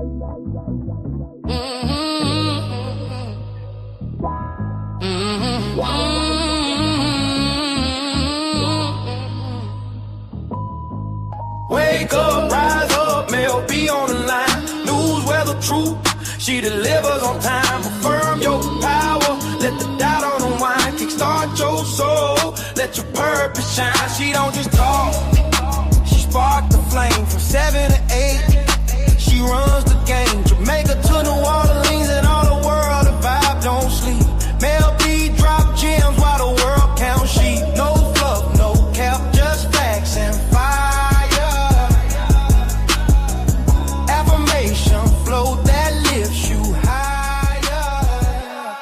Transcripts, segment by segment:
Wake up, rise up, Mell, be on the line. News, weather, truth, she delivers on time. Affirm your power, let the doubt unwind. Kickstart your soul, let your purpose shine. She don't just talk, she sparked the flame from 7 to 8. She runs the game, Jamaica to New Orleans and all the world. The vibe don't sleep. Mell B drop gems while the world counts sheep. No fluff, no cap, just facts and fire. Affirmation flow that lifts you higher.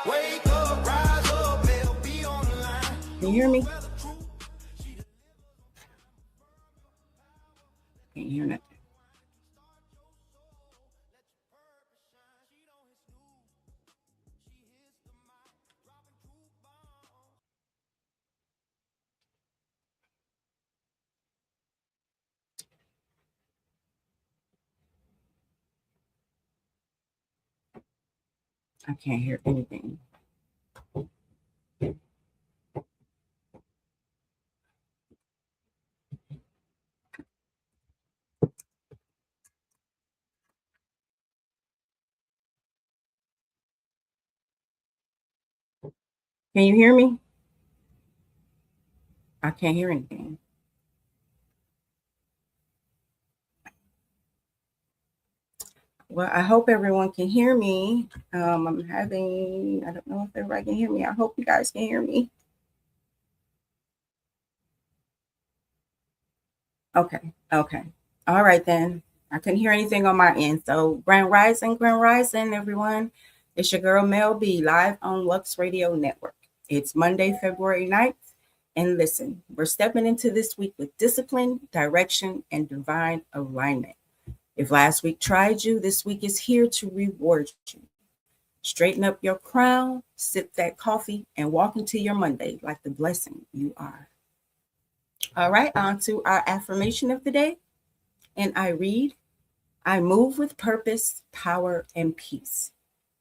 Wake up, rise up, Mell B on the line. Can you hear me? Can't hear nothing. I can't hear anything. Can you hear me? I can't hear anything. Well, I hope everyone can hear me. I don't know if everybody can hear me. I hope you guys can hear me. Okay. All right, then. I couldn't hear anything on my end. So Grand Rising, everyone. It's your girl, Mell B, live on Lux Radio Network. It's Monday, February 9th. And listen, we're stepping into this week with discipline, direction, and divine alignment. If last week tried you, this week is here to reward you. Straighten up your crown, sip that coffee, and walk into your Monday like the blessing you are. All right, on to our affirmation of the day. And I read, I move with purpose, power, and peace.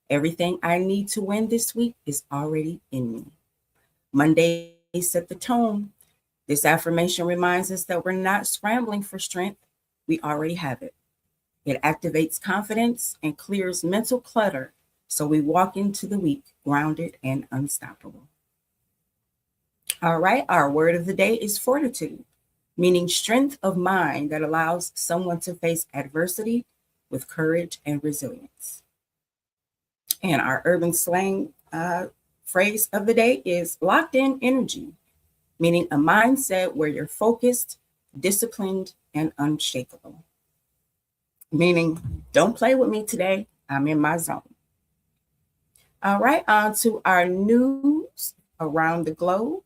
Everything I need to win this week is already in me. Monday set the tone. This affirmation reminds us that we're not scrambling for strength. We already have it. It activates confidence and clears mental clutter, so we walk into the week grounded and unstoppable. All right, our word of the day is fortitude, meaning strength of mind that allows someone to face adversity with courage and resilience. And our urban slang phrase of the day is locked in energy, meaning a mindset where you're focused, disciplined, and unshakable. Meaning, don't play with me today. I'm in my zone. All right, on to our news around the globe.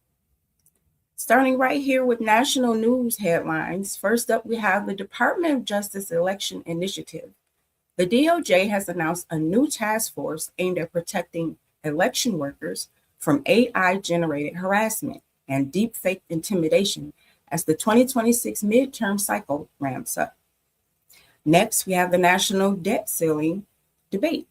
Starting right here with national news headlines. First up, we have the Department of Justice Election Initiative. The DOJ has announced a new task force aimed at protecting election workers from AI-generated harassment and deepfake intimidation as the 2026 midterm cycle ramps up. Next, we have the national debt ceiling debate.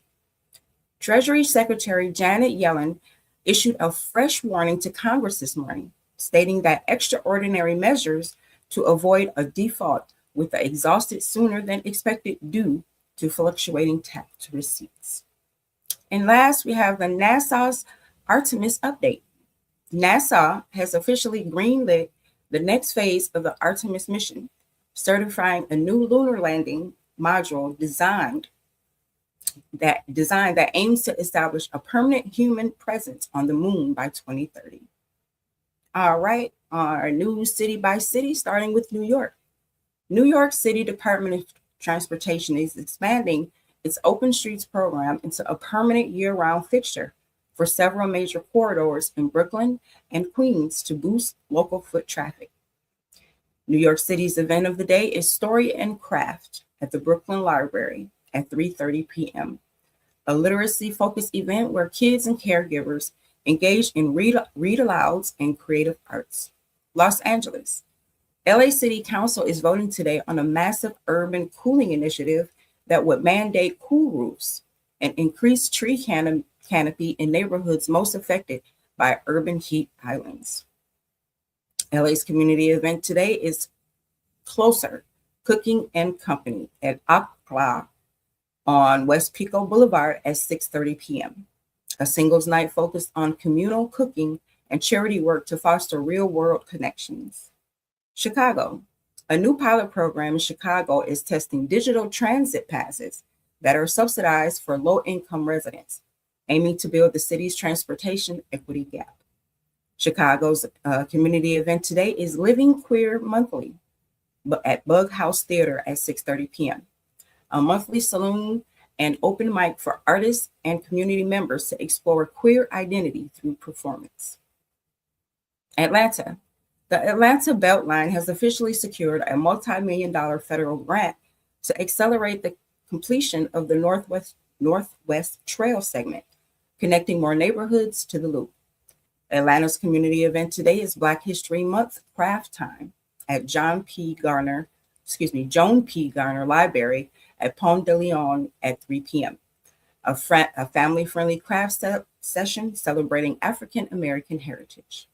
Treasury Secretary Janet Yellen issued a fresh warning to Congress this morning, stating that extraordinary measures to avoid a default with the exhausted sooner than expected due to fluctuating tax receipts. And last, we have the NASA's Artemis update. NASA has officially greenlit the next phase of the Artemis mission, certifying a new lunar landing module design that aims to establish a permanent human presence on the moon by 2030. All right, our news city by city, starting with New York. New York City Department of Transportation is expanding its Open Streets program into a permanent year-round fixture for several major corridors in Brooklyn and Queens to boost local foot traffic. New York City's event of the day is Story and Craft at the Brooklyn Library at 3:30 p.m., a literacy-focused event where kids and caregivers engage in read-alouds and creative arts. Los Angeles. LA City Council is voting today on a massive urban cooling initiative that would mandate cool roofs and increase tree canopy in neighborhoods most affected by urban heat islands. LA's community event today is Closer Cooking and Company at Akla on West Pico Boulevard at 6:30 p.m. A singles night focused on communal cooking and charity work to foster real-world connections. Chicago. A new pilot program in Chicago is testing digital transit passes that are subsidized for low-income residents, aiming to build the city's transportation equity gap. Chicago's community event today is Living Queer Monthly at Bug House Theater at 6:30 p.m. A monthly saloon and open mic for artists and community members to explore queer identity through performance. Atlanta. The Atlanta Beltline has officially secured a multi-million-dollar federal grant to accelerate the completion of the Northwest Trail segment, connecting more neighborhoods to the loop. Atlanta's community event today is Black History Month Craft Time at Joan P. Garner Library at Pont de Leon at 3 p.m. A family-friendly craft session celebrating African American heritage.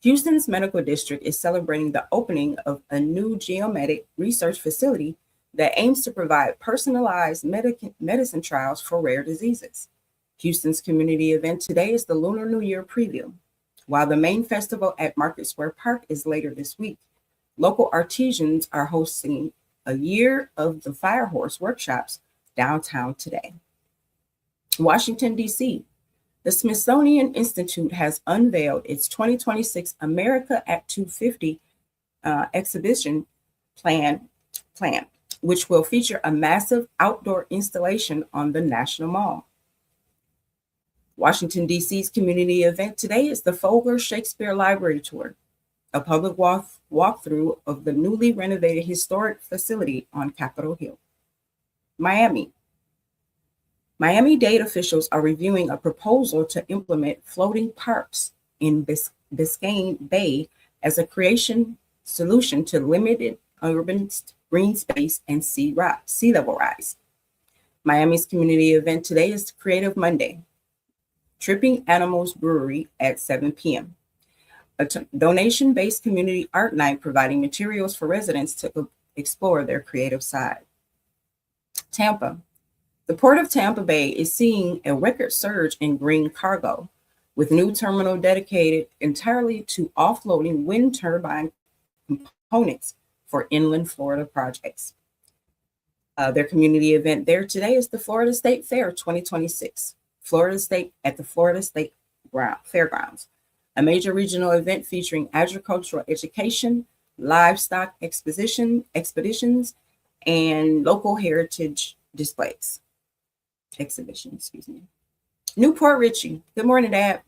Houston's medical district is celebrating the opening of a new geomedic research facility that aims to provide personalized medicine trials for rare diseases. Houston's community event today is the Lunar New Year preview. While the main festival at Market Square Park is later this week, local artisans are hosting a Year of the Firehorse workshops downtown today. Washington, D.C. The Smithsonian Institute has unveiled its 2026 America at 250 exhibition plan, which will feature a massive outdoor installation on the National Mall. Washington, D.C.'s community event today is the Fogler Shakespeare Library Tour, a public walkthrough of the newly renovated historic facility on Capitol Hill. Miami-Dade officials are reviewing a proposal to implement floating parks in Biscayne Bay as a creation solution to limited urban green space and sea level rise. Miami's community event today is Creative Monday, Tripping Animals Brewery at 7 p.m. A donation-based community art night providing materials for residents to explore their creative side. Tampa. The Port of Tampa Bay is seeing a record surge in green cargo, with new terminal dedicated entirely to offloading wind turbine components for inland Florida projects. Their community event there today is the Florida State Fair 2026, at the Florida State Fairgrounds, a major regional event featuring agricultural education, livestock expeditions, and local heritage displays. Newport Richey. Good morning, Dad.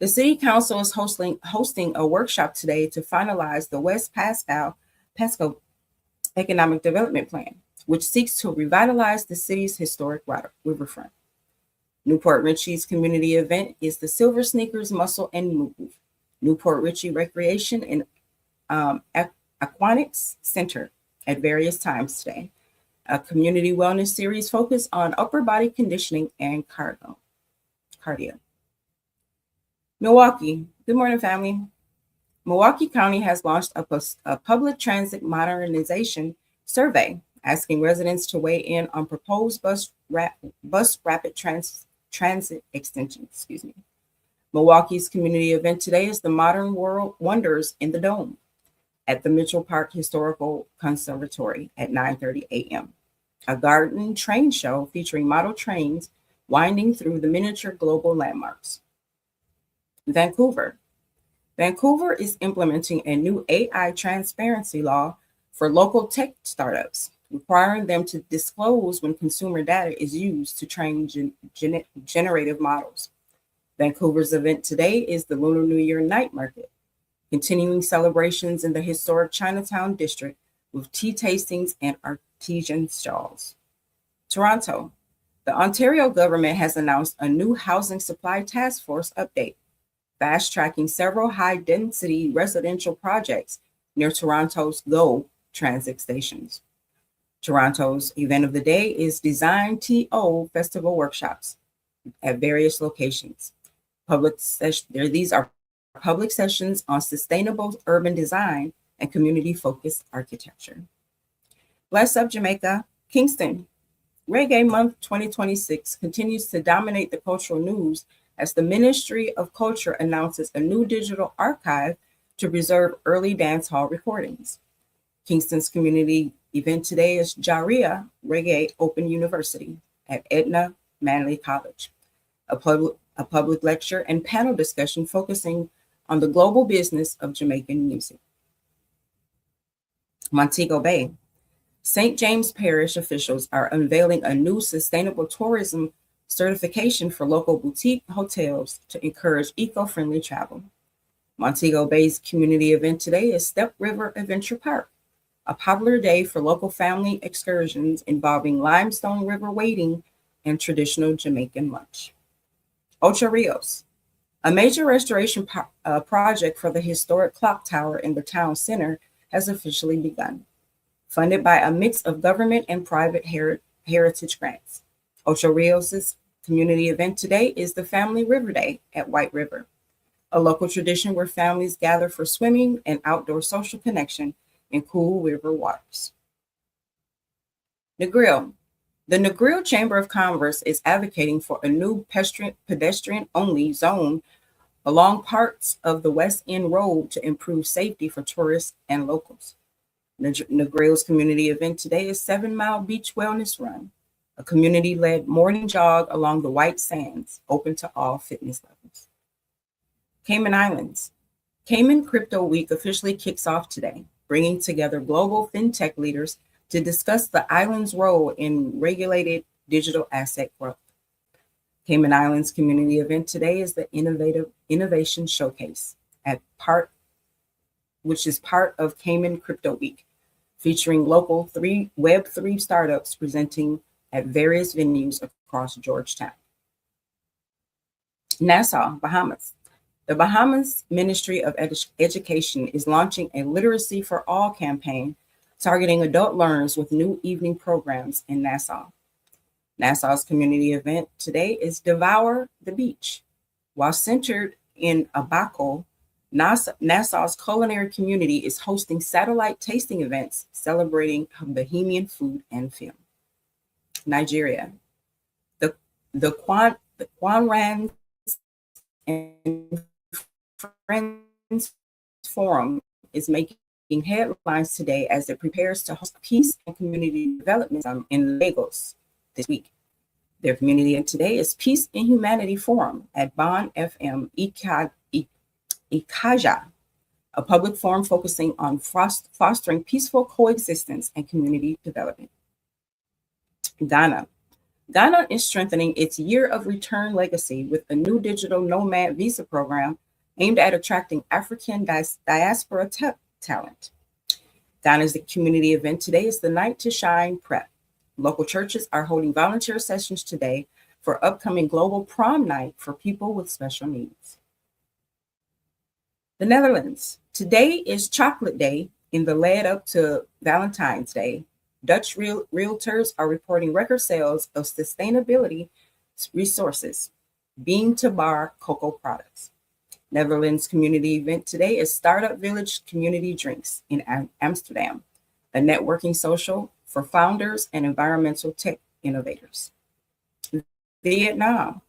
The City Council is hosting a workshop today to finalize the West Pasco Economic Development Plan, which seeks to revitalize the city's historic riverfront. Newport Richey's community event is the Silver Sneakers Muscle and Move, Newport Richey Recreation and Aquatics Center at various times today. A community wellness series focused on upper body conditioning and cardio. Milwaukee. Good morning, family. Milwaukee County has launched a public transit modernization survey asking residents to weigh in on proposed bus rapid transit extension. Milwaukee's community event today is the Modern World Wonders in the Dome at the Mitchell Park Historical Conservatory at 9:30 a.m. A garden train show featuring model trains winding through the miniature global landmarks. Vancouver. Vancouver is implementing a new AI transparency law for local tech startups, requiring them to disclose when consumer data is used to train generative models. Vancouver's event today is the Lunar New Year Night Market, continuing celebrations in the historic Chinatown district with tea tastings and artisan stalls. Toronto. The Ontario government has announced a new housing supply task force update, fast-tracking several high-density residential projects near Toronto's GO transit stations. Toronto's event of the day is Design TO Festival Workshops at various locations. These are public sessions on sustainable urban design and community-focused architecture. Bless up, Jamaica. Kingston. Reggae Month 2026 continues to dominate the cultural news as the Ministry of Culture announces a new digital archive to preserve early dancehall recordings. Kingston's community event today is Jaria Reggae Open University at Edna Manley College, a public lecture and panel discussion focusing on the global business of Jamaican music. Montego Bay. St. James Parish officials are unveiling a new sustainable tourism certification for local boutique hotels to encourage eco-friendly travel. Montego Bay's community event today is Step River Adventure Park, a popular day for local family excursions involving limestone river wading and traditional Jamaican lunch. Ocho Rios. A major restoration project for the historic clock tower in the town center has officially begun, funded by a mix of government and private heritage grants. Ocho Rios' community event today is the Family River Day at White River, a local tradition where families gather for swimming and outdoor social connection in cool river waters. Negril. The Negril Chamber of Commerce is advocating for a new pedestrian-only zone along parts of the West End Road to improve safety for tourists and locals. Negril's community event today is 7 Mile Beach Wellness Run, a community-led morning jog along the white sands, open to all fitness levels. Cayman Islands. Cayman Crypto Week officially kicks off today, bringing together global fintech leaders to discuss the island's role in regulated digital asset growth. Cayman Islands community event today is the Innovation Showcase, which is part of Cayman Crypto Week, featuring local Web3 startups presenting at various venues across Georgetown. Nassau, Bahamas. The Bahamas Ministry of Education is launching a Literacy for All campaign targeting adult learners with new evening programs in Nassau. Nassau's community event today is Devour the Beach. While centered in Abaco, Nassau's culinary community is hosting satellite tasting events celebrating Bahamian food and film. Nigeria. The Kwanran and Friends Forum is making headlines today as it prepares to host peace and community development in Lagos this week. Their community event today is Peace and Humanity Forum at Bon FM Ikaja, a public forum focusing on fostering peaceful coexistence and community development. Ghana. Ghana is strengthening its year of return legacy with a new digital nomad visa program aimed at attracting African diaspora talent. Ghana's community event today is the Night to Shine Prep. Local churches are holding volunteer sessions today for upcoming global prom night for people with special needs. The Netherlands. Today is Chocolate Day in the lead up to Valentine's Day. Dutch realtors are reporting record sales of sustainability resources, bean to bar cocoa products. Netherlands community event today is Startup Village Community Drinks in Amsterdam, a networking social for founders and environmental tech innovators. Vietnam.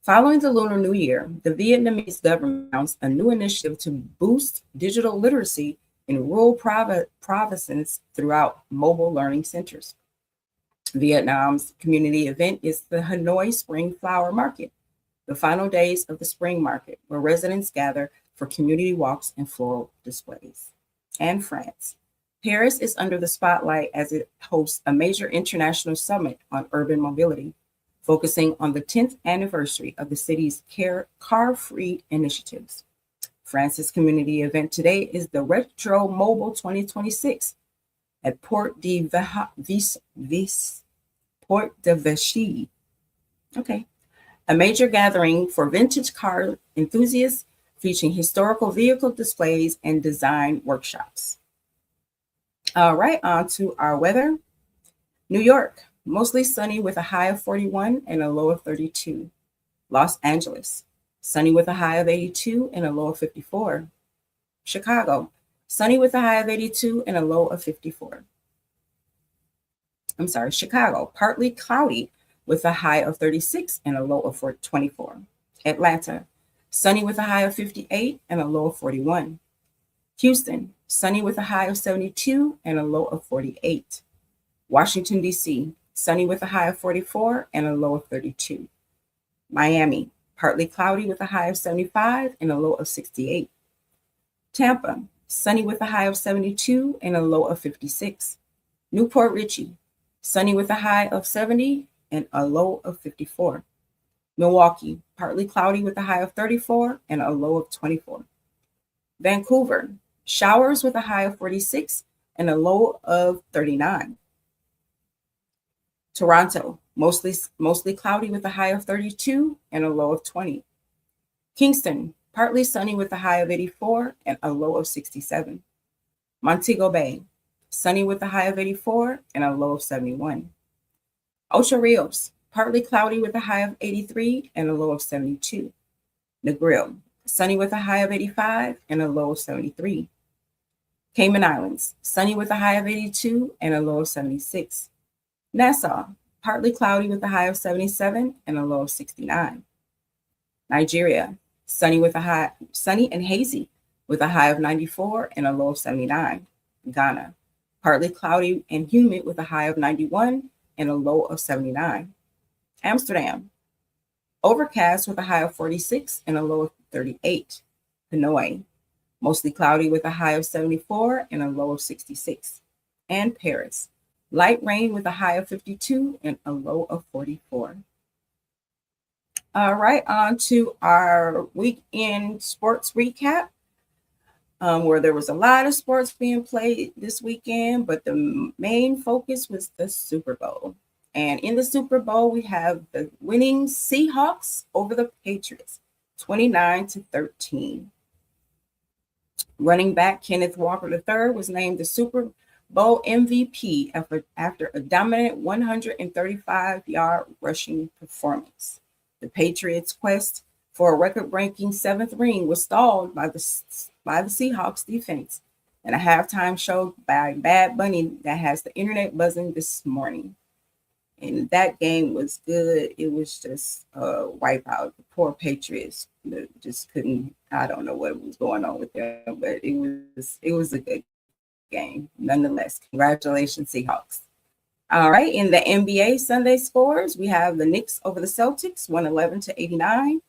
Following the Lunar New Year, the Vietnamese government announced a new initiative to boost digital literacy in rural provinces throughout mobile learning centers. Vietnam's community event is the Hanoi Spring Flower Market, the final days of the spring market, where residents gather for community walks and floral displays. And France. Paris is under the spotlight as it hosts a major international summit on urban mobility, focusing on the 10th anniversary of the city's car-free initiatives. France's community event today is the Retro Mobile 2026 at Port de Vichy. Okay. A major gathering for vintage car enthusiasts featuring historical vehicle displays and design workshops. All right, on to our weather. New York, mostly sunny with a high of 41 and a low of 32. Los Angeles, sunny with a high of 82 and a low of 54. Chicago, sunny with a high of 82 and a low of 54. Chicago, partly cloudy with a high of 36 and a low of 24. Atlanta, sunny with a high of 58 and a low of 41. Houston, sunny with a high of 72 and a low of 48. Washington, D.C., sunny with a high of 44 and a low of 32. Miami, partly cloudy with a high of 75 and a low of 68. Tampa, sunny with a high of 72 and a low of 56. Newport Richey, sunny with a high of 70 and a low of 54. Milwaukee, partly cloudy with a high of 34 and a low of 24. Vancouver, showers with a high of 46 and a low of 39. Toronto, mostly cloudy with a high of 32 and a low of 20. Kingston, partly sunny with a high of 84 and a low of 67. Montego Bay, sunny with a high of 84 and a low of 71. Ocho Rios, partly cloudy with a high of 83 and a low of 72. Negril, sunny with a high of 85 and a low of 73. Cayman Islands, sunny with a high of 82 and a low of 76. Nassau, partly cloudy with a high of 77 and a low of 69. Nigeria, sunny and hazy with a high of 94 and a low of 79. Ghana, partly cloudy and humid with a high of 91 and a low of 79. Amsterdam, overcast with a high of 46 and a low of 38. Hanoi, mostly cloudy with a high of 74 and a low of 66. And Paris, light rain with a high of 52 and a low of 44. All right, on to our weekend sports recap, where there was a lot of sports being played this weekend, but the main focus was the Super Bowl. And in the Super Bowl, we have the winning Seahawks over the Patriots, 29-13. Running back Kenneth Walker III was named the Super Bowl MVP after a dominant 135-yard rushing performance. The Patriots' quest for a record-breaking seventh ring was stalled by the Seahawks defense and a halftime show by Bad Bunny that has the internet buzzing this morning. And that game was good. It was just a wipeout. The poor Patriots just couldn't. I don't know what was going on with them, but it was a good game nonetheless. Congratulations, Seahawks. All right, in the NBA Sunday scores, we have the Knicks over the Celtics, 111-89.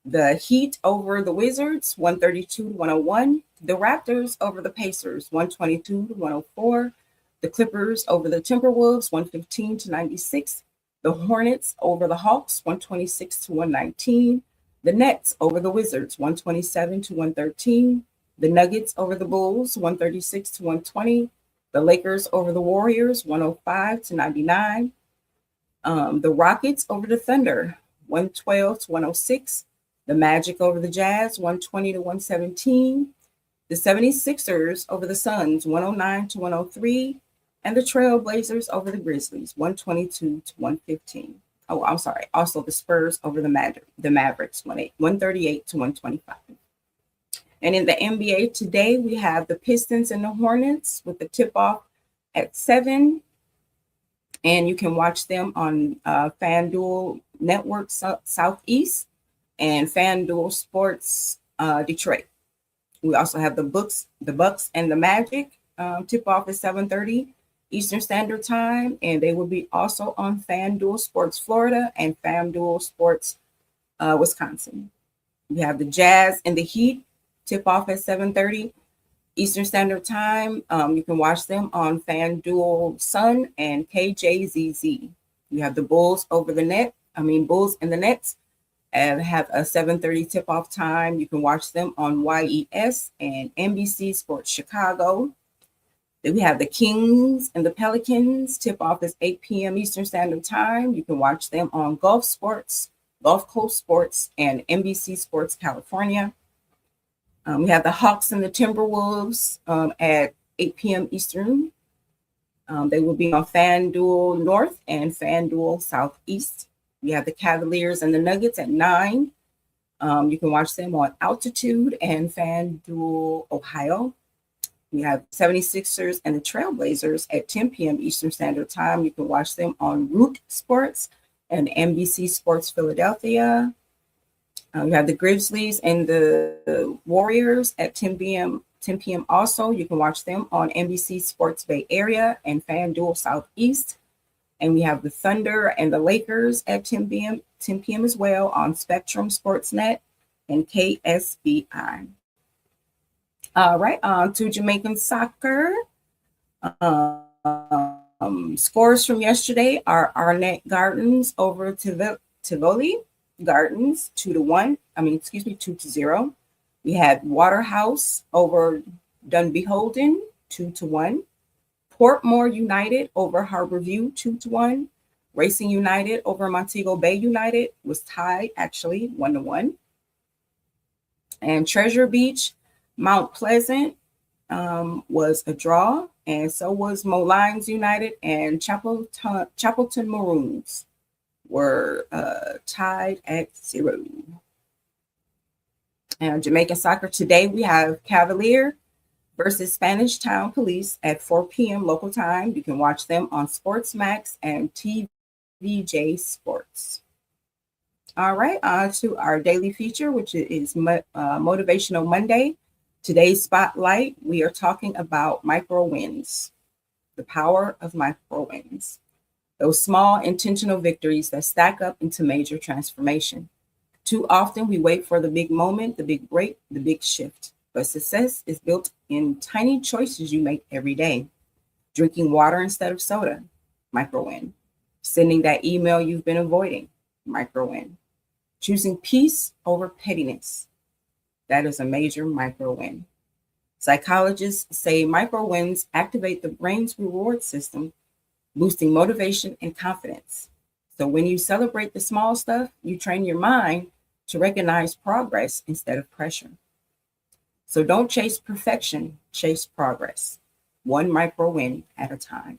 The Heat over the Wizards, 132-101. The Raptors over the Pacers, 122-104. The Clippers over the Timberwolves, 115-96. The Hornets over the Hawks, 126-119. The Nets over the Wizards, 127-113. The Nuggets over the Bulls, 136-120. The Lakers over the Warriors, 105-99. The Rockets over the Thunder, 112-106. The Magic over the Jazz, 120-117. The 76ers over the Suns, 109-103. And the Trailblazers over the Grizzlies, 122-115. Oh, I'm sorry. Also, the Spurs over the Mavericks, 138-125. And in the NBA today, we have the Pistons and the Hornets with the tip-off at 7. And you can watch them on FanDuel Network Southeast and FanDuel Sports Detroit. We also have the Bucks and the Magic tip-off at 7:30 Eastern Standard Time. And they will be also on FanDuel Sports Florida and FanDuel Sports Wisconsin. We have the Jazz and the Heat tip-off at 7:30 Eastern Standard Time. You can watch them on FanDuel Sun and KJZZ. You have the Bulls and the Nets and have a 7:30 tip-off time. You can watch them on YES and NBC Sports Chicago. Then we have the Kings and the Pelicans. Tip-off is 8 p.m. Eastern Standard Time. You can watch them on Gulf Coast Sports, and NBC Sports California. We have the Hawks and the Timberwolves at 8 p.m. Eastern They will be on FanDuel North and FanDuel Southeast. We have the Cavaliers and the Nuggets at 9. You can watch them on Altitude and FanDuel Ohio. We have 76ers and the Trailblazers at 10 p.m. Eastern Standard Time. You can watch them on Root Sports and NBC Sports Philadelphia. We have the Grizzlies and the Warriors at 10 p.m. 10 p.m. Also, you can watch them on NBC Sports Bay Area and FanDuel Southeast. And we have the Thunder and the Lakers at 10 p.m. as well on Spectrum Sportsnet and KSBI. All right, on to Jamaican soccer. Scores from yesterday are Arnett Gardens over Tivoli Gardens 2-1. 2-0. We had Waterhouse over Dunbeholden 2-1. Portmore United over Harborview 2-1. Racing United over Montego Bay United was tied, actually 1-1. And Treasure Beach Mount Pleasant was a draw, and so was Molines United and Chapelton Maroons were tied at 0. And Jamaican soccer today, we have Cavalier versus Spanish Town Police at 4 p.m. local time. You can watch them on Sportsmax and TVJ Sports. All right, on to our daily feature, which is Motivational Monday. Today's spotlight, we are talking about micro wins, the power of micro wins. Those small intentional victories that stack up into major transformation. Too often we wait for the big moment, the big break, the big shift. But success is built in tiny choices you make every day. Drinking water instead of soda, micro win. Sending that email you've been avoiding, micro win. Choosing peace over pettiness. That is a major micro win. Psychologists say micro wins activate the brain's reward system, boosting motivation and confidence. So when you celebrate the small stuff, you train your mind to recognize progress instead of pressure. So don't chase perfection, chase progress. One micro win at a time.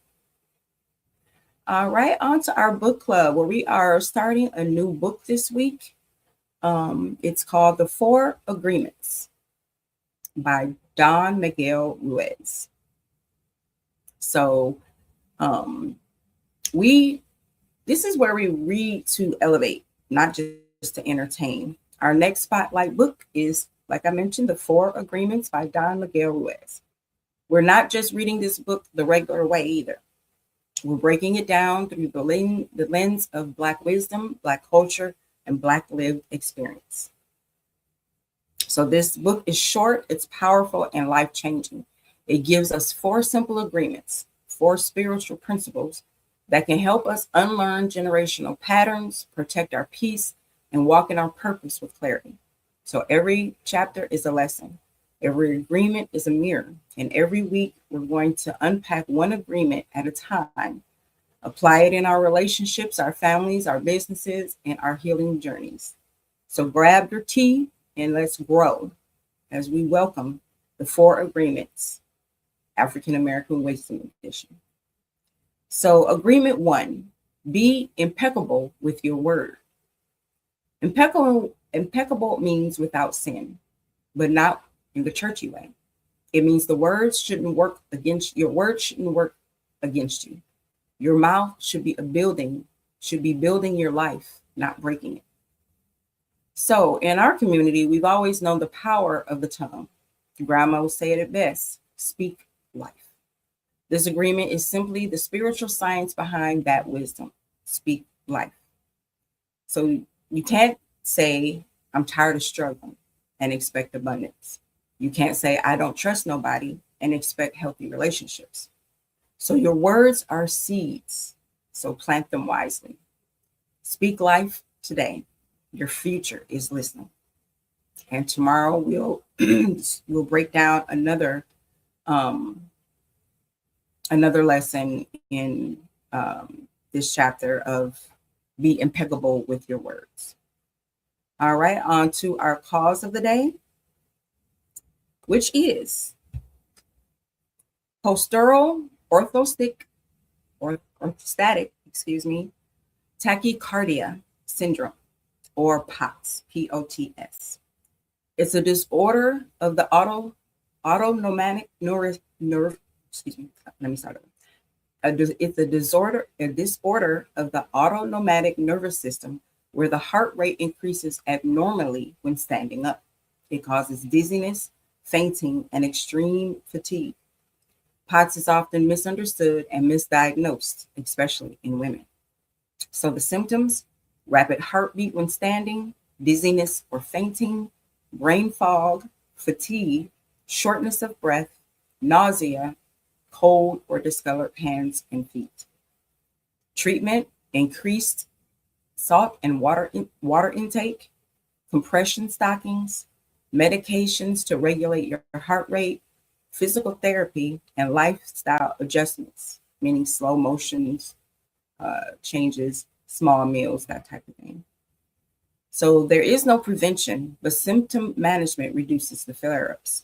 All right, on to our book club, where we are starting a new book this week. It's called The 4 Agreements by Don Miguel Ruiz. So this is where we read to elevate, not just to entertain. Our next spotlight book is, like I mentioned, The 4 Agreements by Don Miguel Ruiz. We're not just reading this book the regular way either. We're breaking it down through the lens of Black wisdom, Black culture, and Black lived experience. So this book is short, it's powerful, and life-changing. It gives us 4 simple agreements, 4 spiritual principles that can help us unlearn generational patterns, protect our peace, and walk in our purpose with clarity. So every chapter is a lesson. Every agreement is a mirror. And every week, we're going to unpack one agreement at a time, apply it in our relationships, our families, our businesses, and our healing journeys. So grab your tea and let's grow as we welcome the 4 Agreements, African American Wisdom Edition. So agreement 1, be impeccable with your word. Impeccable means without sin, but not in the churchy way. It means your word shouldn't work against you. Your mouth should be building your life, not breaking it. So in our community, we've always known the power of the tongue. Grandma will say it best, speak life. This agreement is simply the spiritual science behind that wisdom, speak life. So you can't say, I'm tired of struggling and expect abundance. You can't say, I don't trust nobody and expect healthy relationships. So your words are seeds, so plant them wisely. Speak life today. Your future is listening. And tomorrow we'll break down another lesson in this chapter of be impeccable with your words. All right, on to our cause of the day, which is postural orthostic orthostatic, tachycardia syndrome, or POTS, P-O-T-S. It's a disorder of the autonomic nerve. Excuse me. Let me start over. It's a disorder of the autonomic nervous system where the heart rate increases abnormally when standing up. It causes dizziness, fainting, and extreme fatigue. POTS is often misunderstood and misdiagnosed, especially in women. So the symptoms: rapid heartbeat when standing, dizziness or fainting, brain fog, fatigue, shortness of breath, nausea, cold or discolored hands and feet. Treatment: increased salt and water intake, compression stockings, medications to regulate your heart rate, physical therapy, and lifestyle adjustments, meaning slow motions, changes, small meals, that type of thing. So there is no prevention, but symptom management reduces the flare-ups.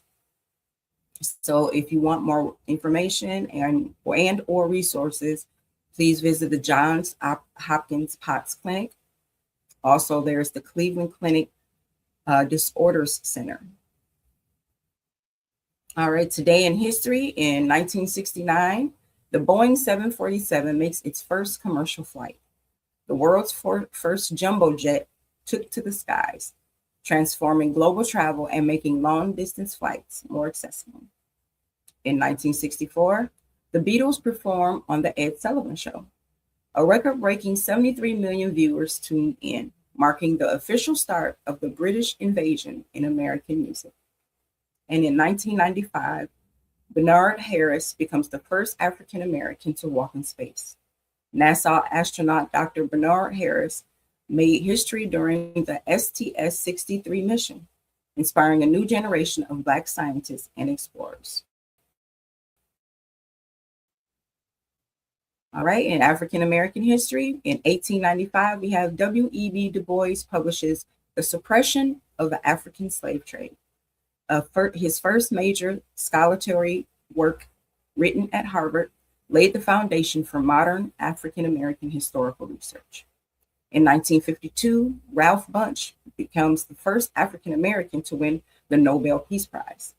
So if you want more information and or resources, please visit the Johns Hopkins POTS Clinic. Also, there's the Cleveland Clinic Disorders Center. All right, today in history, in 1969, the Boeing 747 makes its first commercial flight. The world's first jumbo jet took to the skies, transforming global travel and making long-distance flights more accessible. In 1964, the Beatles performed on The Ed Sullivan Show. A record-breaking 73 million viewers tuned in, marking the official start of the British invasion in American music. And in 1995, Bernard Harris becomes the first African American to walk in space. NASA astronaut Dr. Bernard Harris made history during the STS-63 mission, inspiring a new generation of Black scientists and explorers. All right, in African American history, in 1895, we have W.E.B. Du Bois publishes The Suppression of the African Slave Trade. His first major scholarly work, written at Harvard, laid the foundation for modern African American historical research. In 1952, Ralph Bunche becomes the first African American to win the Nobel Peace Prize.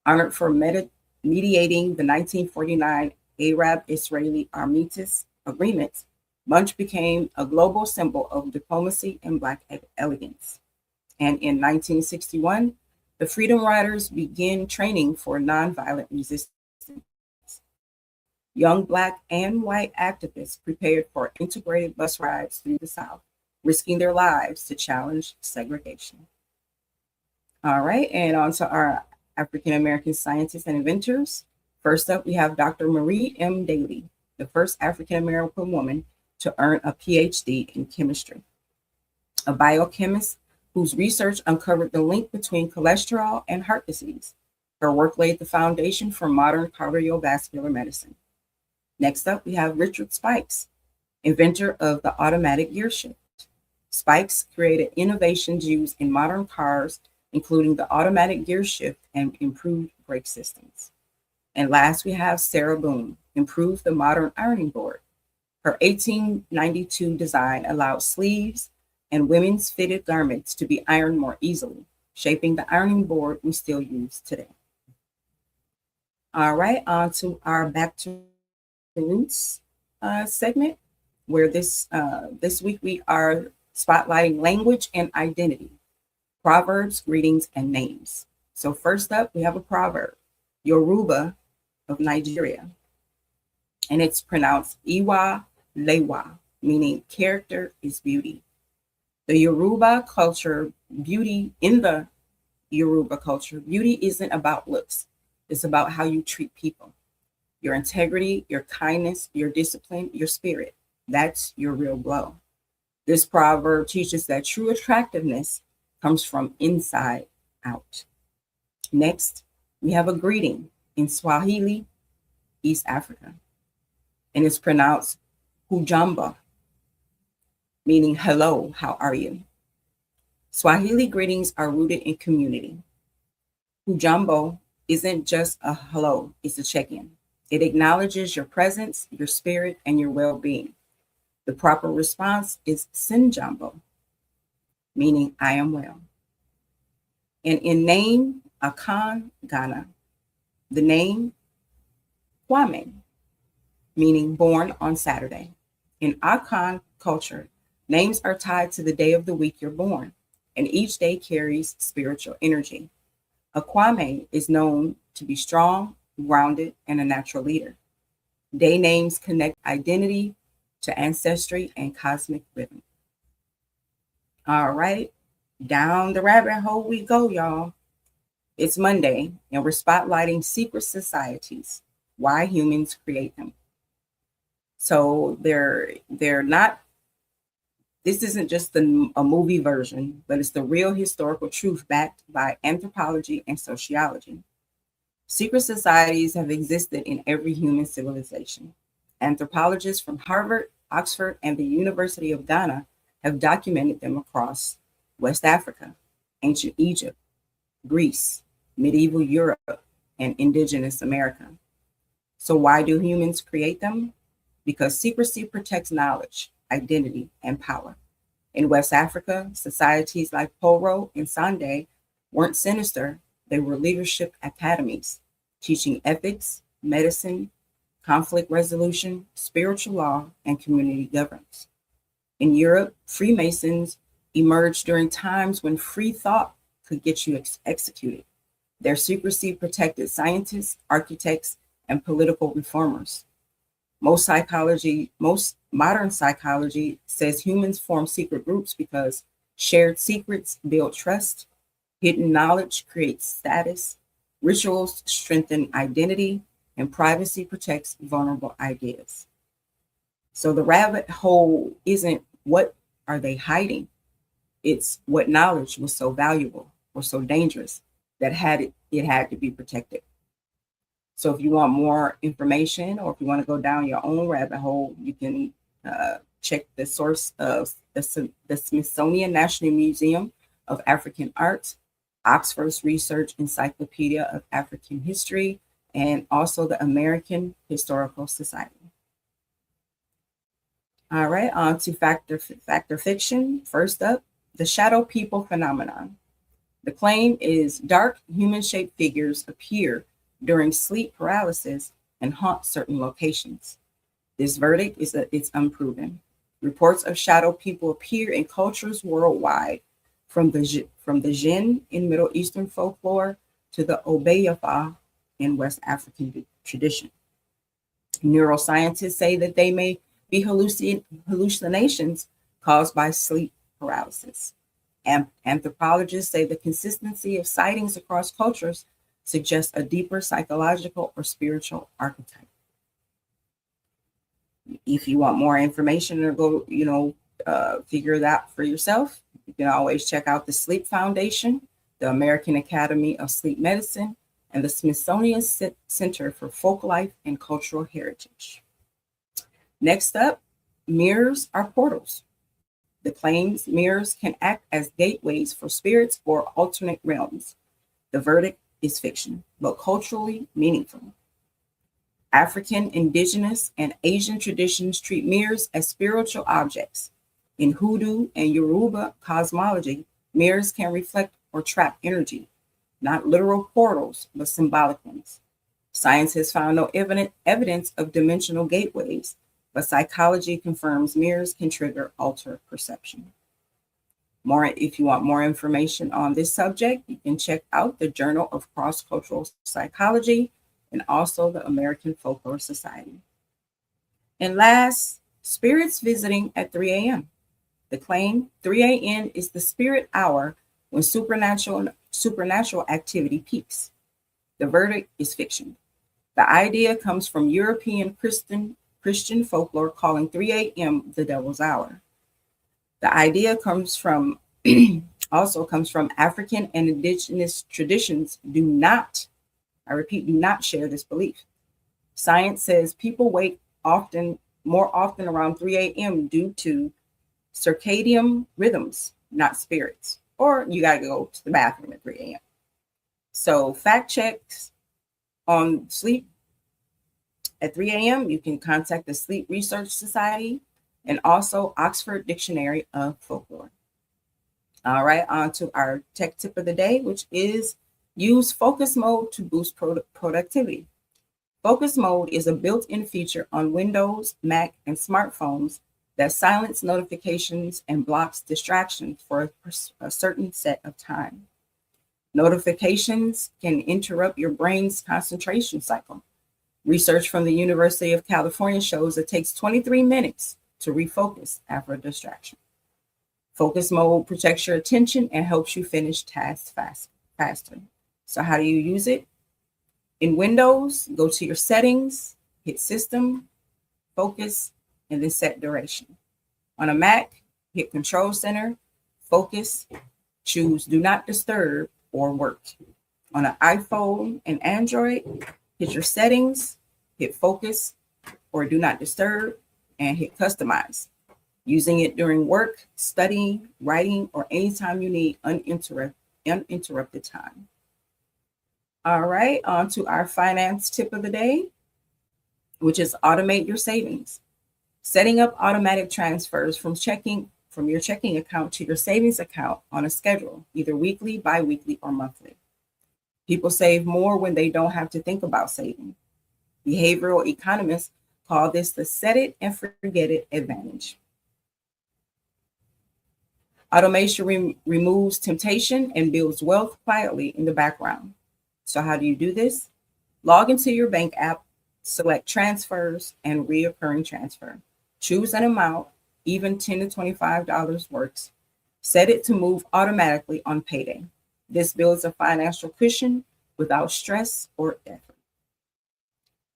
Honored for mediating the 1949 Arab-Israeli Armistice Agreement, Bunche became a global symbol of diplomacy and Black elegance. And in 1961, the Freedom Riders began training for nonviolent resistance. Young Black and white activists prepared for integrated bus rides through the South, risking their lives to challenge segregation. All right, and on to our African American scientists and inventors. First up, we have Dr. Marie M. Daly, the first African American woman to earn a PhD in chemistry, a biochemist whose research uncovered the link between cholesterol and heart disease. Her work laid the foundation for modern cardiovascular medicine. Next up, we have Richard Spikes, inventor of the automatic gear shift. Spikes created innovations used in modern cars, including the automatic gear shift and improved brake systems. And last, we have Sarah Boone, improved the modern ironing board. Her 1892 design allowed sleeves and women's fitted garments to be ironed more easily, shaping the ironing board we still use today. All right, on to our Back to Roots segment, where this week we are spotlighting language and identity, proverbs, greetings, and names. So first up, we have a proverb, Yoruba of Nigeria, and it's pronounced Iwa Lewa, meaning character is beauty. The Yoruba culture, beauty isn't about looks. It's about how you treat people. Your integrity, your kindness, your discipline, your spirit. That's your real glow. This proverb teaches that true attractiveness comes from inside out. Next, we have a greeting in Swahili, East Africa, and it's pronounced Hujambo, meaning hello, how are you? Swahili greetings are rooted in community. Hujambo isn't just a hello, it's a check-in. It acknowledges your presence, your spirit, and your well-being. The proper response is Sinjambo, meaning I am well. And in name, Akan Ghana, the name Kwame, meaning born on Saturday. In Akan culture, names are tied to the day of the week you're born, and each day carries spiritual energy. A Kwame is known to be strong, grounded, and a natural leader. Day names connect identity to ancestry and cosmic rhythm. All right, down the rabbit hole we go, y'all. It's Monday, and we're spotlighting secret societies, why humans create them. So they're not. This isn't just a movie version, but it's the real historical truth backed by anthropology and sociology. Secret societies have existed in every human civilization. Anthropologists from Harvard, Oxford, and the University of Ghana have documented them across West Africa, ancient Egypt, Greece, medieval Europe, and indigenous America. So why do humans create them? Because secrecy protects knowledge, identity, and power. In West Africa, societies like Poro and Sande weren't sinister, they were leadership academies, teaching ethics, medicine, conflict resolution, spiritual law, and community governance. In Europe, Freemasons emerged during times when free thought could get you executed. Their secrecy protected scientists, architects, and political reformers. Most modern psychology says humans form secret groups because shared secrets build trust, hidden knowledge creates status, rituals strengthen identity, and privacy protects vulnerable ideas. So the rabbit hole isn't what are they hiding? It's what knowledge was so valuable or so dangerous that it had to be protected. So if you want more information or if you want to go down your own rabbit hole, you can check the source of the Smithsonian National Museum of African Art, Oxford's Research Encyclopedia of African History, and also the American Historical Society. All right, on to factor fiction. First up, the shadow people phenomenon. The claim is dark human-shaped figures appear during sleep paralysis and haunt certain locations. This verdict is that it's unproven. Reports of shadow people appear in cultures worldwide, from the Jinn in Middle Eastern folklore to the Obeyafa in West African tradition. Neuroscientists say that they may be hallucinations caused by sleep paralysis. Anthropologists say the consistency of sightings across cultures suggests a deeper psychological or spiritual archetype. If you want more information or go, figure it out for yourself, you can always check out the Sleep Foundation, the American Academy of Sleep Medicine, and the Smithsonian Center for Folklife and Cultural Heritage. Next up, mirrors are portals. The claims mirrors can act as gateways for spirits or alternate realms. The verdict is fiction, but culturally meaningful. African, indigenous, and Asian traditions treat mirrors as spiritual objects. In Hoodoo and Yoruba cosmology, mirrors can reflect or trap energy, not literal portals, but symbolic ones. Science has found no evidence of dimensional gateways, but psychology confirms mirrors can trigger altered perception. If you want more information on this subject, you can check out the Journal of Cross-Cultural Psychology and also the American Folklore Society. And last, spirits visiting at 3 a.m. The claim, 3 a.m. is the spirit hour when supernatural activity peaks. The verdict is fiction. The idea comes from European Christian folklore calling 3 a.m. the devil's hour. The idea comes from also comes from African and indigenous traditions do not share this belief. Science says people wake more often around 3 a.m. due to circadian rhythms, not spirits. Or you got to go to the bathroom at 3 a.m. So fact checks on sleep At 3 a.m., you can contact the Sleep Research Society and also Oxford Dictionary of Folklore. All right, on to our tech tip of the day, which is use focus mode to boost productivity. Focus mode is a built-in feature on Windows, Mac, and smartphones that silence notifications and blocks distractions for a certain set of time. Notifications can interrupt your brain's concentration cycle. Research from the University of California shows it takes 23 minutes to refocus after a distraction. Focus mode protects your attention and helps you finish tasks faster. So how do you use it? In Windows, go to your settings, hit System, Focus, and then set duration. On a Mac, hit Control Center, Focus, choose Do Not Disturb or Work. On an iPhone and Android, hit your settings, hit Focus or Do Not Disturb, and hit Customize. Using it during work, studying, writing, or anytime you need uninterrupted time. All right, on to our finance tip of the day, which is automate your savings. Setting up automatic transfers from your checking account to your savings account on a schedule, either weekly, bi-weekly, or monthly. People save more when they don't have to think about saving. Behavioral economists call this the set it and forget it advantage. Automation removes temptation and builds wealth quietly in the background. So how do you do this? Log into your bank app, select transfers and reoccurring transfer. Choose an amount, even $10 to $25 works. Set it to move automatically on payday. This builds a financial cushion without stress or effort.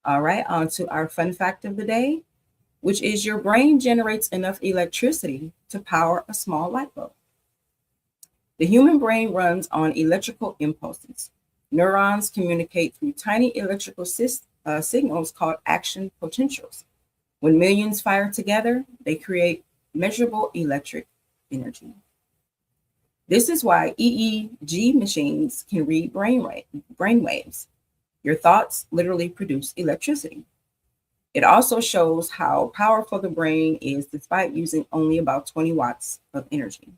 All right, on to our fun fact of the day, which is your brain generates enough electricity to power a small light bulb. The human brain runs on electrical impulses. Neurons communicate through tiny electrical signals called action potentials. When millions fire together, they create measurable electric energy. This is why EEG machines can read brain waves. Your thoughts literally produce electricity. It also shows how powerful the brain is despite using only about 20 watts of energy.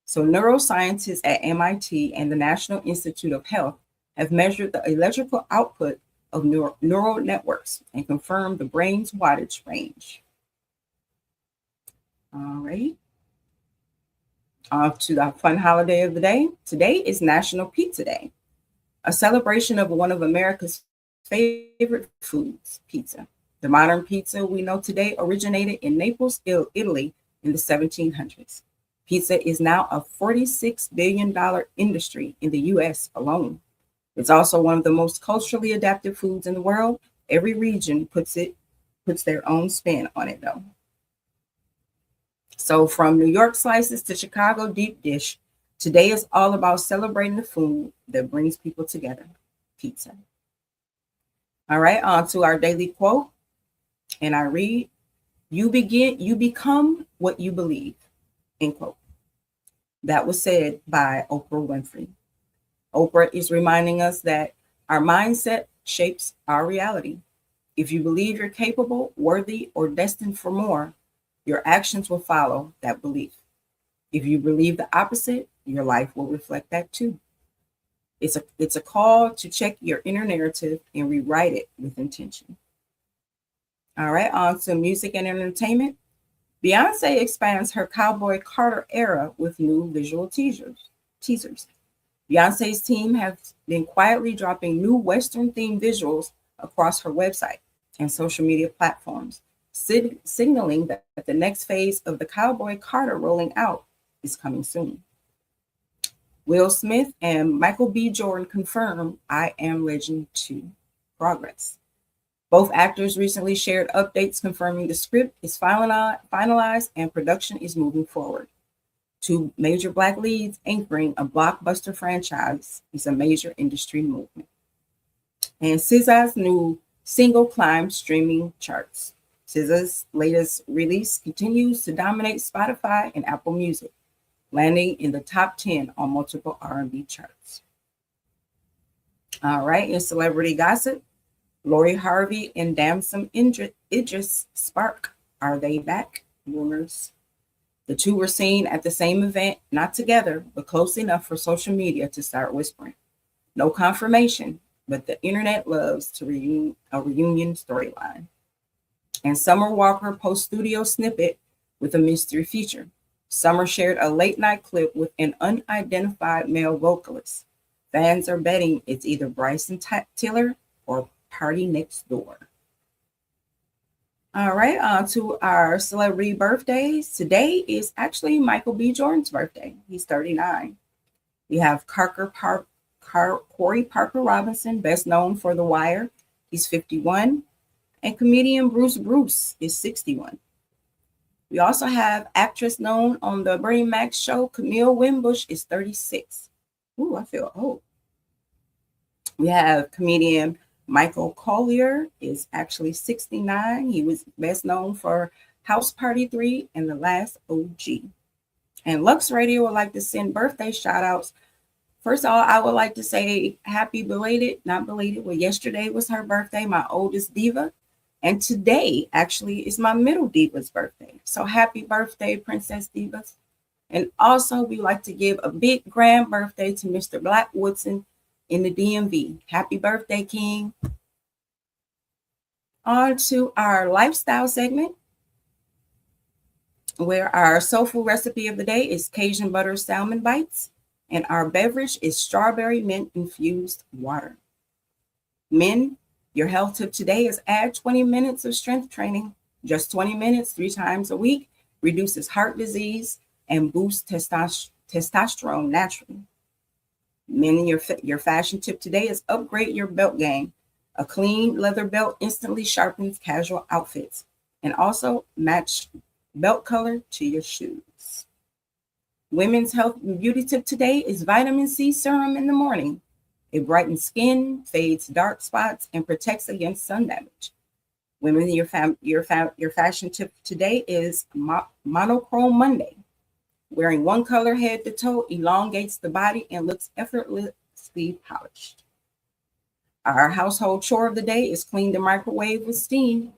So neuroscientists at MIT and the National Institute of Health have measured the electrical output of neural networks and confirmed the brain's wattage range. All right. On to the fun holiday of the day. Today is National Pizza Day, a celebration of one of America's favorite foods, pizza. The modern pizza we know today originated in Naples, Italy in the 1700s. Pizza is now a $46 billion industry in the US alone. It's also one of the most culturally adapted foods in the world. Every region puts their own spin on it though. So from New York slices to Chicago deep dish, today is all about celebrating the food that brings people together, pizza. All right, on to our daily quote. And I read, you become what you believe, end quote. That was said by Oprah Winfrey. Oprah is reminding us that our mindset shapes our reality. If you believe you're capable, worthy, or destined for more, your actions will follow that belief. If you believe the opposite, your life will reflect that too. It's a call to check your inner narrative and rewrite it with intention. All right, on to music and entertainment. Beyonce expands her Cowboy Carter era with new visual teasers. Beyonce's team has been quietly dropping new Western-themed visuals across her website and social media platforms, signaling that the next phase of the Cowboy Carter rolling out is coming soon. Will Smith and Michael B. Jordan confirm I Am Legend 2 progress. Both actors recently shared updates confirming the script is finalized and production is moving forward. Two major Black leads anchoring a blockbuster franchise is a major industry movement. And SZA's new single climbed streaming charts. SZA's latest release continues to dominate Spotify and Apple Music, landing in the top 10 on multiple R&B charts. All right, in celebrity gossip, Lori Harvey and Damson Idris Spark, are they back? Rumors. The two were seen at the same event, not together, but close enough for social media to start whispering. No confirmation, but the internet loves to a reunion storyline. And Summer Walker post studio snippet with a mystery feature. Summer shared a late night clip with an unidentified male vocalist. Fans are betting it's either Bryson Tiller or Party Next Door. All right, on to our celebrity birthdays. Today is actually Michael B. Jordan's birthday. He's 39. We have Corey Parker Robinson, best known for The Wire. He's 51. And comedian Bruce is 61. We also have actress known on the Bernie Mac show, Camille Wimbush, is 36. Ooh, I feel old. We have comedian Michael Collier is actually 69. He was best known for House Party 3 and The Last OG. And Lux Radio would like to send birthday shout outs. First of all, I would like to say happy belated, not belated. Well, yesterday was her birthday, my oldest diva. And today actually is my middle diva's birthday. So happy birthday, Princess Divas. And also we like to give a big grand birthday to Mr. Black Woodson in the DMV. Happy birthday, King. On to our lifestyle segment, where our soulful recipe of the day is Cajun butter salmon bites. And our beverage is strawberry mint infused water. Men, your health tip today is add 20 minutes of strength training. Just 20 minutes 3 times a week reduces heart disease and boosts testosterone naturally. Men, your fashion tip today is upgrade your belt game. A clean leather belt instantly sharpens casual outfits. And also match belt color to your shoes. Women's health and beauty tip today is vitamin C serum in the morning. It brightens skin, fades dark spots, and protects against sun damage. Women, your fashion tip today is monochrome Monday. Wearing one color head to toe elongates the body and looks effortlessly polished. Our household chore of the day is clean the microwave with steam.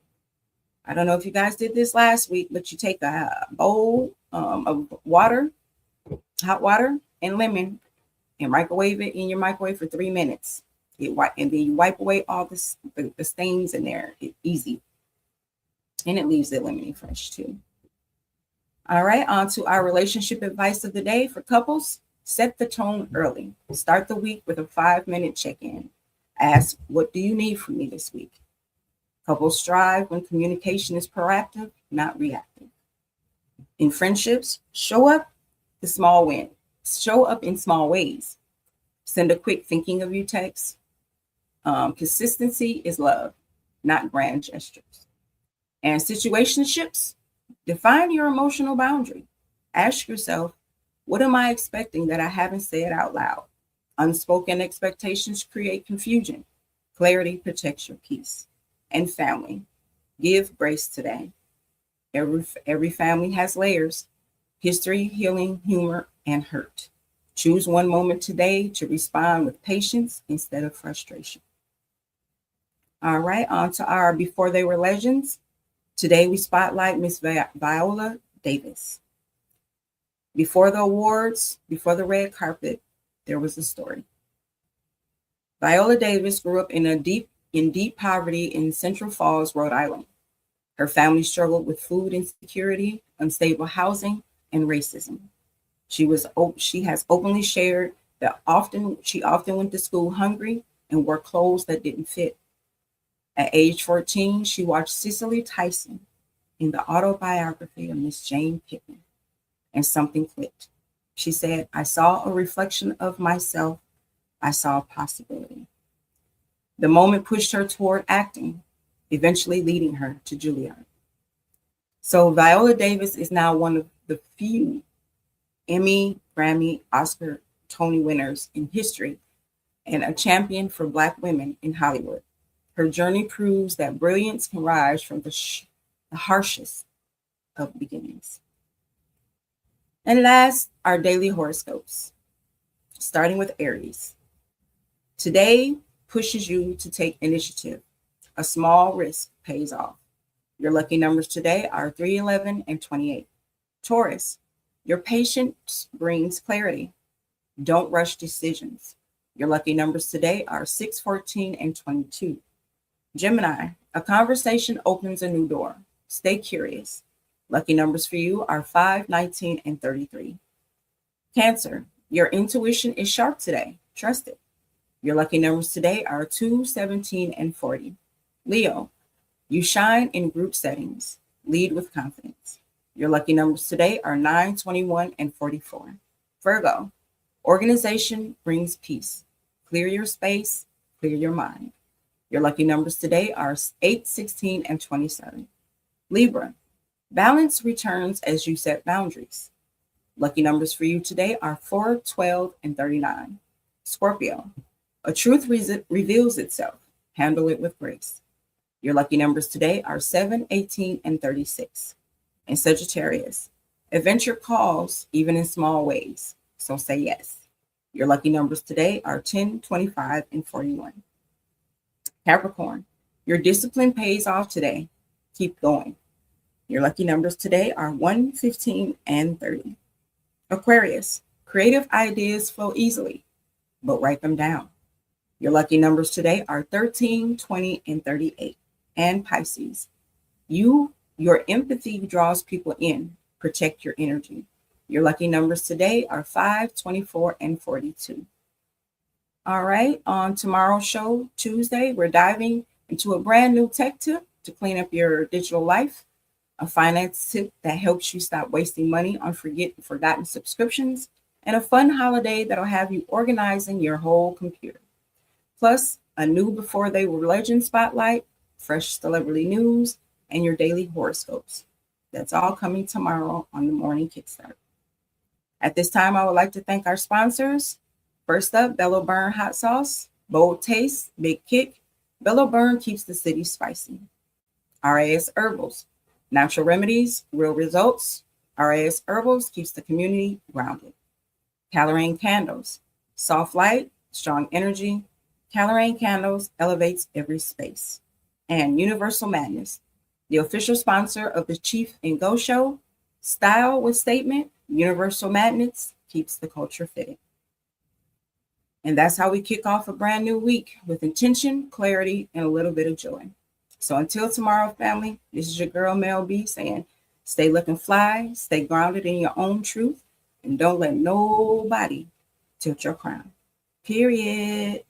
I don't know if you guys did this last week, but you take a bowl of water, hot water, and lemon, and microwave it in your microwave for 3 minutes. And then you wipe away all the stains in there. It's easy. And it leaves it lemony fresh too. All right, on to our relationship advice of the day for couples. Set the tone early. Start the week with a 5-minute check-in. Ask, what do you need from me this week? Couples strive when communication is proactive, not reactive. In friendships, show up in small ways. Send a quick thinking of you text. Consistency is love, not grand gestures. And situationships, define your emotional boundary. Ask yourself, what am I expecting that I haven't said out loud? Unspoken expectations create confusion. Clarity protects your peace. And family, give grace today. Every family has layers: history, healing, humor, and hurt. Choose one moment today to respond with patience instead of frustration. All right, on to our Before They Were Legends. Today we spotlight Miss Viola Davis. Before the awards, before the red carpet, there was a story. Viola Davis grew up in deep poverty in Central Falls, Rhode Island. Her family struggled with food insecurity, unstable housing, and racism. She has openly shared that she often went to school hungry and wore clothes that didn't fit. At age 14, she watched Cicely Tyson in the autobiography of Miss Jane Pittman, and something clicked. She said, I saw a reflection of myself. I saw a possibility. The moment pushed her toward acting, eventually leading her to Juilliard. So Viola Davis is now one of the few Emmy, Grammy, Oscar, Tony winners in history and a champion for Black women in Hollywood. Her journey proves that brilliance can rise from the harshest of beginnings. And last, our daily horoscopes, starting with Aries. Today pushes you to take initiative. A small risk pays off. Your lucky numbers today are 3, 11, and 28. Taurus, your patience brings clarity. Don't rush decisions. Your lucky numbers today are 6, 14, and 22. Gemini, a conversation opens a new door. Stay curious. Lucky numbers for you are 5, 19, and 33. Cancer, your intuition is sharp today. Trust it. Your lucky numbers today are 2, 17, and 40. Leo, you shine in group settings. Lead with confidence. Your lucky numbers today are 9, 21, and 44. Virgo, organization brings peace. Clear your space, clear your mind. Your lucky numbers today are 8, 16, and 27. Libra, balance returns as you set boundaries. Lucky numbers for you today are 4, 12, and 39. Scorpio, a truth reveals itself. Handle it with grace. Your lucky numbers today are 7, 18, and 36. And Sagittarius, adventure calls even in small ways. So say yes. Your lucky numbers today are 10, 25, and 41. Capricorn, your discipline pays off today. Keep going. Your lucky numbers today are 1, 15, and 30. Aquarius, creative ideas flow easily, but write them down. Your lucky numbers today are 13, 20, and 38. And Pisces, your empathy draws people in. Protect your energy. Your lucky numbers today are 5, 24, and 42. All right, on tomorrow's show, Tuesday, we're diving into a brand new tech tip to clean up your digital life, a finance tip that helps you stop wasting money on forgotten subscriptions, and a fun holiday that'll have you organizing your whole computer. Plus, a new Before They Were Legend spotlight, fresh celebrity news, and your daily horoscopes. That's all coming tomorrow on the Morning Kickstart. At this time, I would like to thank our sponsors. First up, Bello Burn Hot Sauce, bold taste, big kick. Bello Burn keeps the city spicy. RAS Herbals, natural remedies, real results. RAS Herbals keeps the community grounded. Colorane Candles, soft light, strong energy. Colorane Candles elevates every space. And Universal Madness, the official sponsor of the Chief and Go Show. Style with statement, Universal Madness keeps the culture fitting. And that's how we kick off a brand new week with intention, clarity, and a little bit of joy. So until tomorrow, family, this is your girl, Mell B, saying, stay looking fly, stay grounded in your own truth, and don't let nobody tilt your crown. Period.